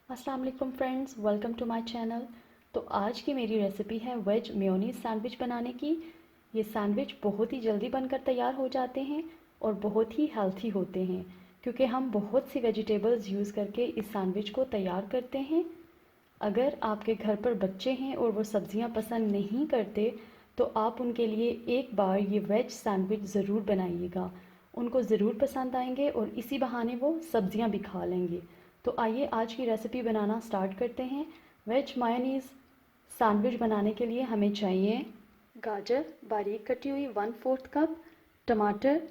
अस्सलाम वालेकुम friends, welcome to my channel. तो आज की मेरी रेसिपी है वेज मेयोनीज सैंडविच बनाने की। ये सैंडविच बहुत ही जल्दी बनकर तैयार हो जाते हैं और बहुत ही हेल्थी होते हैं क्योंकि हम बहुत सी वेजिटेबल्स यूज़ करके इस सैंडविच को तैयार करते हैं। अगर आपके घर पर बच्चे हैं और वो सब्ज़ियां पसंद नहीं करते तो आप उनके लिए एक बार ये वेज सैंडविच ज़रूर बनाइएगा। उनको ज़रूर पसंद आएंगे और इसी बहाने वो सब्ज़ियां भी खा लेंगे। तो आइए आज की रेसिपी बनाना स्टार्ट करते हैं। वेज मायोनीज़ सैंडविच बनाने के लिए हमें चाहिए गाजर बारीक कटी हुई 1/4 कप, टमाटर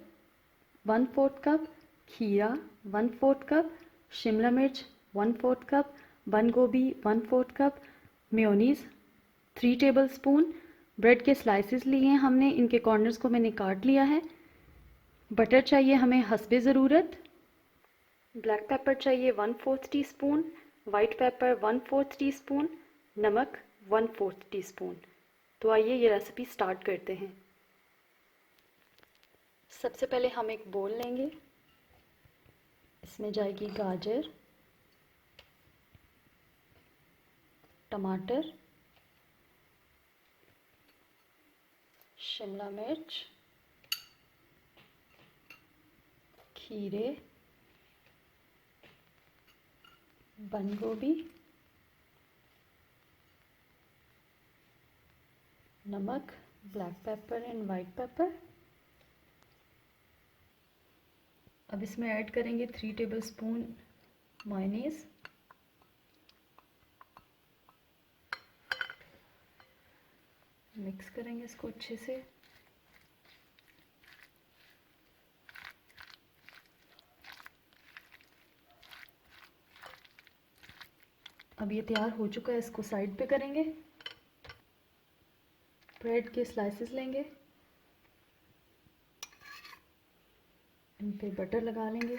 1/4 कप, खीरा 1/4 कप, शिमला मिर्च 1/4 कप, बंद गोभी 1/4 कप, मेयोनीज़ 3 टेबलस्पून, ब्रेड के स्लाइसेस लिए हैं हमने, इनके कॉर्नर्स को मैंने काट लिया है। बटर चाहिए हमें हस्बे ज़रूरत। ब्लैक पेपर चाहिए 1/4 टीस्पून, वाइट पेपर 1/4 टीस्पून, नमक 1/4 टीस्पून। तो आइए ये रेसिपी स्टार्ट करते हैं। सबसे पहले हम एक बोल लेंगे, इसमें जाएगी गाजर, टमाटर, शिमला मिर्च, खीरे, बंद गोभी, नमक, black pepper and white paper. अब इसमें ऐड करेंगे 3 टेबलस्पून मायोनीज़, मिक्स करेंगे इसको अच्छे से। अब ये तैयार हो चुका है, इसको साइड पे करेंगे। ब्रेड के स्लाइसेस लेंगे, इन पे बटर लगा लेंगे।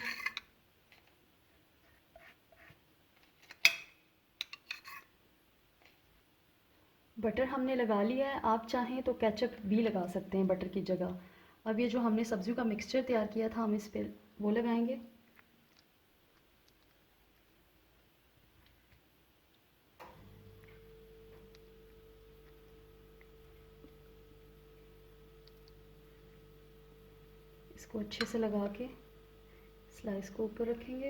बटर हमने लगा लिया है, आप चाहें तो केचप भी लगा सकते हैं बटर की जगह। अब ये जो हमने सब्जियों का मिक्सचर तैयार किया था हम इस पे वो लगाएंगे। इसको अच्छे से लगा के स्लाइस को ऊपर रखेंगे,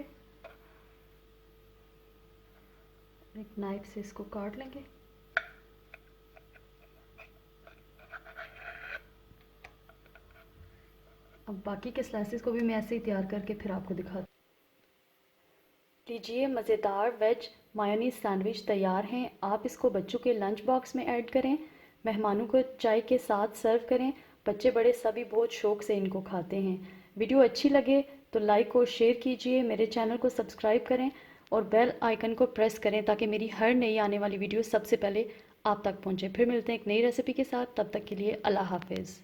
एक नाइफ से इसको काट लेंगे। अब बाकी के स्लाइसेस को भी मैं ऐसे ही तैयार करके फिर आपको दिखा लीजिए। मज़ेदार वेज मायोनीज सैंडविच तैयार हैं। आप इसको बच्चों के लंच बॉक्स में ऐड करें, मेहमानों को चाय के साथ सर्व करें। बच्चे बड़े सभी बहुत शौक़ से इनको खाते हैं। वीडियो अच्छी लगे तो लाइक और शेयर कीजिए, मेरे चैनल को सब्सक्राइब करें और बेल आइकन को प्रेस करें ताकि मेरी हर नई आने वाली वीडियो सबसे पहले आप तक पहुँचे। फिर मिलते हैं एक नई रेसिपी के साथ, तब तक के लिए अल्लाह हाफिज़।